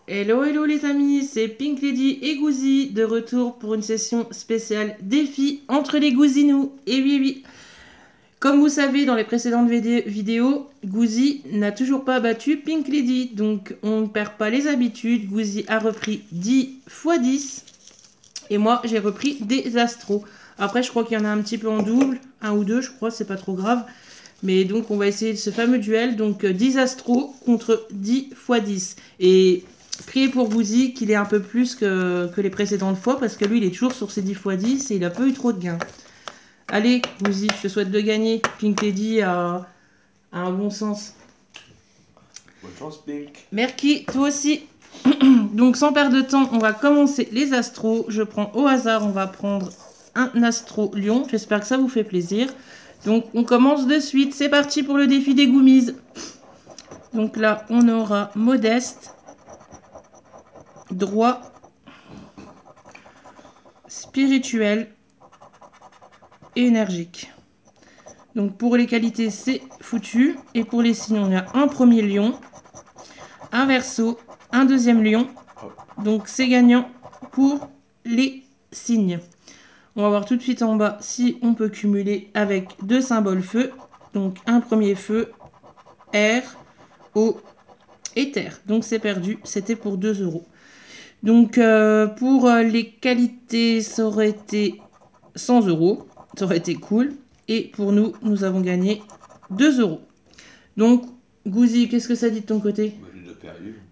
Hello, hello les amis, c'est Pink Lady et Gouzi de retour pour une session spéciale défi entre les Gouzinous. Et oui, oui, comme vous savez dans les précédentes vidéos, Gouzi n'a toujours pas battu Pink Lady. Donc on ne perd pas les habitudes, Gouzi a repris 10 x 10 et moi j'ai repris des astros. Après je crois qu'il y en a un petit peu en double, un ou deux je crois, c'est pas trop grave. Mais donc on va essayer ce fameux duel, donc 10 astros contre 10 x 10. Et priez pour Gouzi qu'il ait un peu plus que les précédentes fois, parce que lui il est toujours sur ses 10 x 10 et il a pas eu trop de gains. Allez Gouzi, je te souhaite de gagner. Pink Lady a un bon sens. Bonne chance Pink. Merci, toi aussi. Donc sans perdre de temps, on va commencer les astros. Je prends au hasard, on va prendre un astro lion. J'espère que ça vous fait plaisir. Donc on commence de suite, c'est parti pour le défi des goumises. Donc là on aura modeste, droit, spirituel et énergique. Donc pour les qualités c'est foutu. Et pour les signes on a un premier lion, un verseau, un deuxième lion. Donc c'est gagnant pour les signes. On va voir tout de suite en bas si on peut cumuler avec deux symboles feu. Donc un premier feu, air, eau et terre. Donc c'est perdu, c'était pour 2 €. Donc pour les qualités, ça aurait été 100 €. Ça aurait été cool. Et pour nous, nous avons gagné 2 €. Donc Gouzi, qu'est-ce que ça dit de ton côté?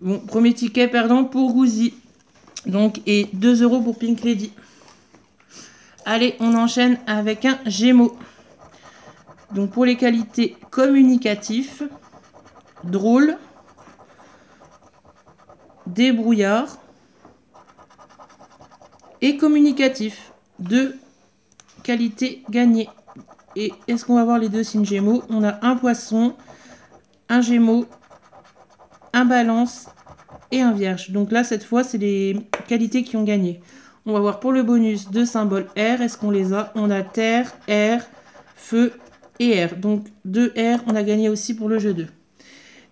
Bon, premier ticket perdant pour Gouzi. Donc et 2 € pour Pink Lady. Allez, on enchaîne avec un Gémeaux. Donc pour les qualités communicatif, drôle, débrouillard et communicatif. 2 qualités gagnées. Et est-ce qu'on va voir les deux signes Gémeaux? On a un Poisson, un Gémeaux, un Balance et un Vierge. Donc là, cette fois, c'est les qualités qui ont gagné. On va voir pour le bonus deux symboles air. Est-ce qu'on les a? On a terre, air, feu et air. Donc 2 air, on a gagné aussi pour le jeu 2.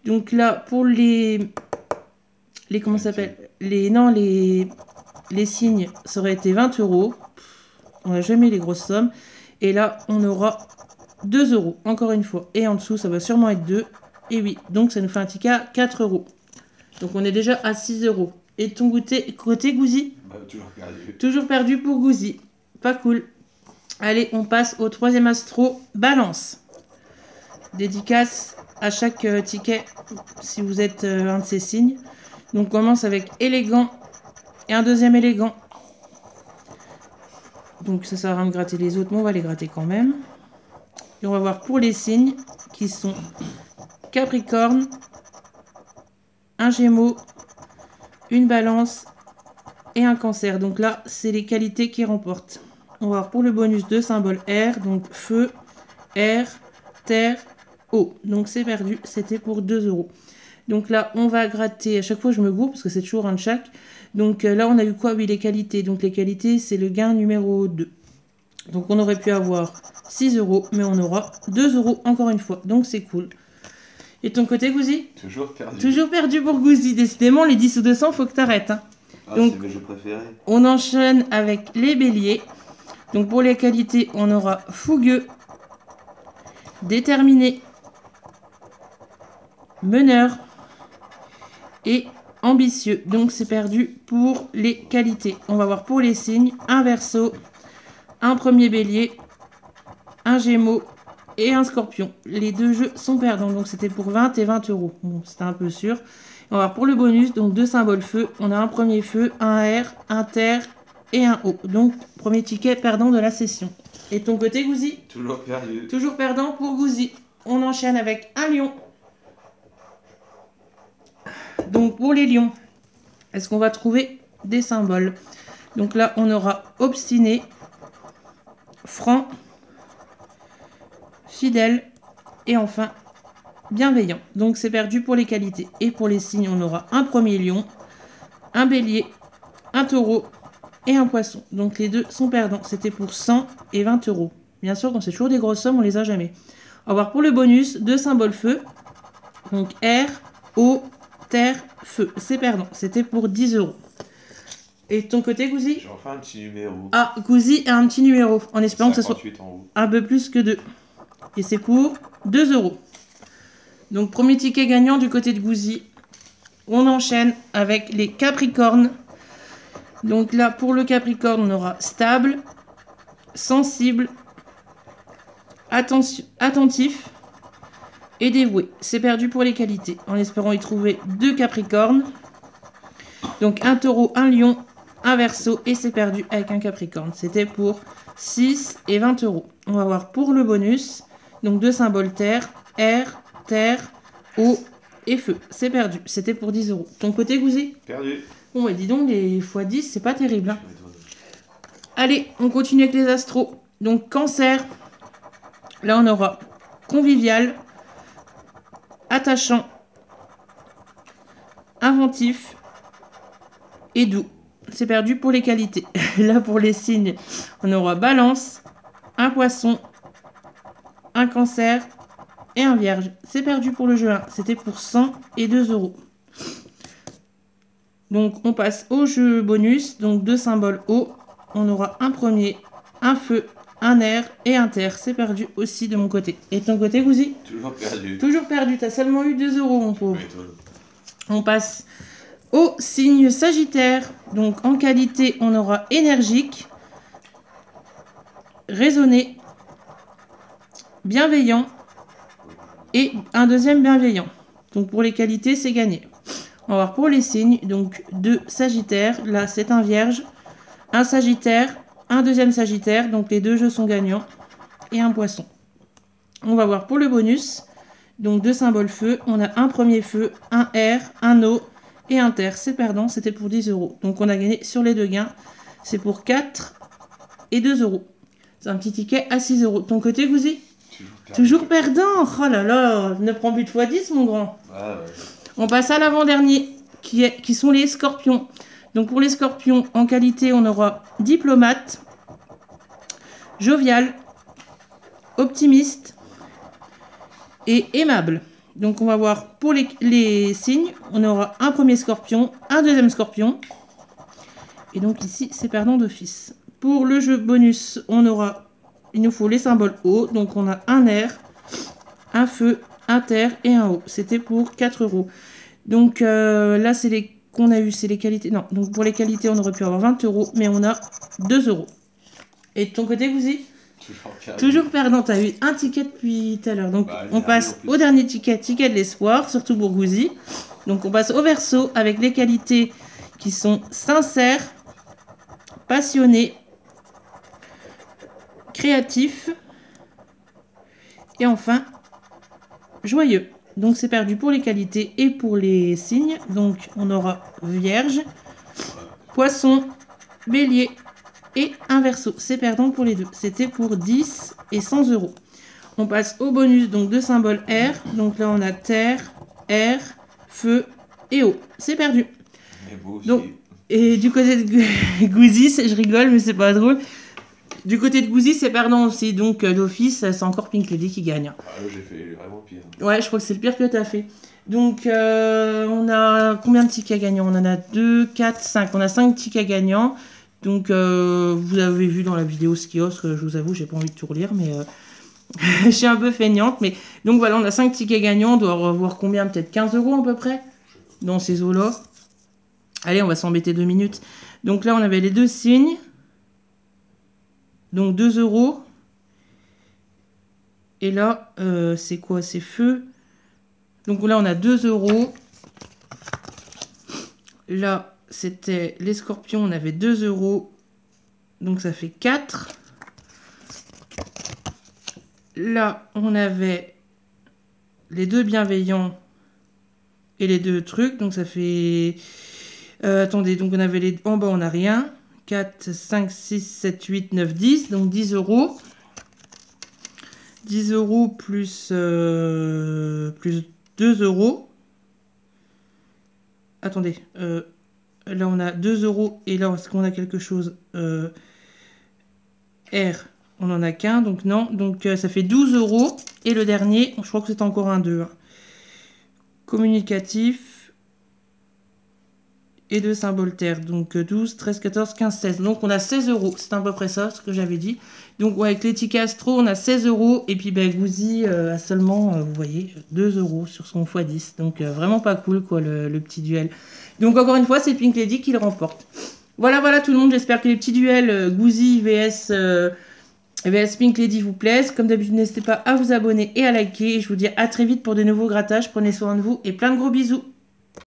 Donc là, pour les comment ça s'appelle? Les signes, ça aurait été 20 €. On n'a jamais les grosses sommes. Et là, on aura 2 €, encore une fois. Et en dessous, ça va sûrement être 2. Et oui, donc ça nous fait un ticket à 4 €. Donc on est déjà à 6 €. Et ton côté Gouzi? Toujours perdu. Toujours perdu pour Gouzi. Pas cool. Allez, on passe au troisième astro, Balance. Dédicace à chaque ticket si vous êtes un de ces signes. Donc on commence avec élégant et un deuxième élégant. Donc ça sert à rien de gratter les autres, mais on va les gratter quand même. Et on va voir pour les signes qui sont Capricorne, un Gémeaux, une Balance et un Cancer. Donc là, c'est les qualités qui remportent. On va voir pour le bonus deux symboles air, donc feu, air, terre, eau. Donc c'est perdu, c'était pour 2 €. Donc là, on va gratter, à chaque fois je me gourre parce que c'est toujours un de chaque. Donc là, on a eu quoi? Oui, les qualités. Donc les qualités, c'est le gain numéro 2. Donc on aurait pu avoir 6 €, mais on aura 2 € encore une fois. Donc c'est cool. Et ton côté, Gouzi? Toujours perdu. Toujours perdu pour Gouzi. Décidément, les 10 ou 200, faut que t'arrêtes. Hein. Donc, c'est mes jeux préférés. On enchaîne avec les béliers. Donc pour les qualités, on aura fougueux, déterminé, meneur et ambitieux. Donc c'est perdu pour les qualités. On va voir pour les signes, un verseau, un premier bélier, un gémeaux et un scorpion. Les deux jeux sont perdants, donc c'était pour 20 et 20 €. Bon, c'était un peu sûr. On va voir pour le bonus, donc deux symboles feu. On a un premier feu, un air, un terre et un eau. Donc premier ticket perdant de la session. Et ton côté, Gouzi? Toujours perdu. Toujours perdant pour Gouzi. On enchaîne avec un lion. Donc pour les lions, est-ce qu'on va trouver des symboles? Donc là, on aura obstiné, franc, fidèle et enfin bienveillant. Donc c'est perdu pour les qualités. Et pour les signes, on aura un premier lion, un bélier, un taureau et un poisson. Donc les deux sont perdants. C'était pour 100 et 20 €. Bien sûr, quand c'est toujours des grosses sommes, on les a jamais. On va voir pour le bonus deux symboles feu. Donc air, eau, terre, feu. C'est perdant. C'était pour 10 €. Et de ton côté, Gouzi? J'ai enfin un petit numéro. Ah, Gouzi a un petit numéro, en espérant que ce soit 58 en haut. un peu plus que 2. Et c'est pour 2 €. Donc, premier ticket gagnant du côté de Gouzi. On enchaîne avec les Capricornes. Donc là, pour le Capricorne, on aura stable, sensible, attentif et dévoué. C'est perdu pour les qualités, en espérant y trouver 2 Capricornes. Donc un taureau, un lion, un verseau, et c'est perdu avec un Capricorne. C'était pour 6 et 20 €. On va voir pour le bonus. Donc 2 symboles terre, air, terre, eau et feu. C'est perdu. C'était pour 10 €. Ton côté, Gouzi? Perdu. Bon, bah dis donc, les x10, c'est pas terrible. Hein. Allez, on continue avec les astros. Donc cancer. Là, on aura convivial, attachant, inventif et doux. C'est perdu pour les qualités. Là, pour les signes, on aura balance, un poisson, un cancer et un vierge. C'est perdu pour le jeu 1. C'était pour 100 et 2 €. Donc, on passe au jeu bonus. Donc, 2 symboles eau. On aura un premier, un feu, un air et un terre. C'est perdu aussi de mon côté. Et de ton côté, Gouzi? Toujours perdu. Toujours perdu. T'as seulement eu 2 €, mon pauvre. Mais toi, On passe au signe Sagittaire. Donc, en qualité, on aura énergique, raisonné, bienveillant et un deuxième bienveillant. Donc, pour les qualités, c'est gagné. On va voir pour les signes. Donc, 2 Sagittaires. Là, c'est un vierge, un Sagittaire, un deuxième Sagittaire. Donc, les 2 jeux sont gagnants. Et un poisson. On va voir pour le bonus. Donc, 2 symboles feu. On a un premier feu, un air, un eau et un terre. C'est perdant. C'était pour 10 €. Donc, on a gagné sur les 2 gains. C'est pour 4 et 2 €. C'est un petit ticket à 6 €. Ton côté, Gouzi? Toujours perdant. Oh là là. Ne prends plus de x10, mon grand. Ah ouais. On passe à l'avant-dernier, qui sont les scorpions. Donc, pour les scorpions, en qualité, on aura diplomate, jovial, optimiste et aimable. Donc, on va voir pour les signes. On aura un premier scorpion, un deuxième scorpion. Et donc, ici, c'est perdant d'office. Pour le jeu bonus, il nous faut les symboles eau. Donc, on a un air, un feu, un terre et un eau. C'était pour 4 €. Donc, là, c'est les qu'on a eu, c'est les qualités. Non, donc pour les qualités, on aurait pu avoir 20 €, mais on a 2 €. Et de ton côté, Gouzi? Toujours perdant. Tu as eu un ticket depuis tout à l'heure. Donc, on passe au dernier ticket de l'espoir, surtout pour Gouzi. Donc, on passe au verseau avec les qualités qui sont sincères, passionnés, créatifs et enfin joyeux. Donc, c'est perdu pour les qualités et pour les signes. Donc, on aura vierge, poisson, bélier et un verseau. C'est perdant pour les deux. C'était pour 10 et 100 €. On passe au bonus, donc 2 symboles air. Donc là, on a terre, air, feu et eau. C'est perdu. Donc, et du côté de Gouzi, je rigole, mais c'est pas drôle. Du côté de Gouzi, c'est perdant aussi. Donc, d'office, c'est encore Pink Lady qui gagne. Ah, j'ai fait vraiment pire. Ouais, je crois que c'est le pire que tu as fait. Donc, on a combien de tickets gagnants? On en a 2, 4, 5. On a 5 tickets gagnants. Donc, vous avez vu dans la vidéo ce kiosque, je vous avoue, j'ai pas envie de tout relire, mais je suis un peu feignante. Mais donc, voilà, on a 5 tickets gagnants. On doit avoir combien? Peut-être 15 € à peu près dans ces eaux-là. Allez, on va s'embêter 2 minutes. Donc là, on avait les 2 signes. Donc 2 €. Et là, c'est quoi? C'est feu. Donc là, on a 2 €. Là, c'était les scorpions, on avait 2 €. Donc ça fait 4. Là, on avait les 2 bienveillants et les 2 trucs. Donc ça fait... attendez, donc on avait les... En bas, on n'a rien. 4, 5, 6, 7, 8, 9, 10. Donc 10 €. 10 € plus 2 €. Attendez. Là, on a 2 €. Et là, est-ce qu'on a quelque chose? R, on n'en a qu'un. Donc non. Donc ça fait 12 €. Et le dernier, je crois que c'est encore un 2. Communicatif. et 2 symboles terre. Donc 12, 13, 14, 15, 16. Donc on a 16 €. C'est à peu près ça, ce que j'avais dit. Donc ouais, avec les tickets Astro, on a 16 €. Et puis Gouzi a seulement, vous voyez, 2 € sur son x10. Donc vraiment pas cool, quoi, le petit duel. Donc encore une fois, c'est Pink Lady qui le remporte. Voilà tout le monde. J'espère que les petits duels Gouzi VS Pink Lady vous plaisent. Comme d'habitude, n'hésitez pas à vous abonner et à liker. Je vous dis à très vite pour de nouveaux grattages. Prenez soin de vous et plein de gros bisous.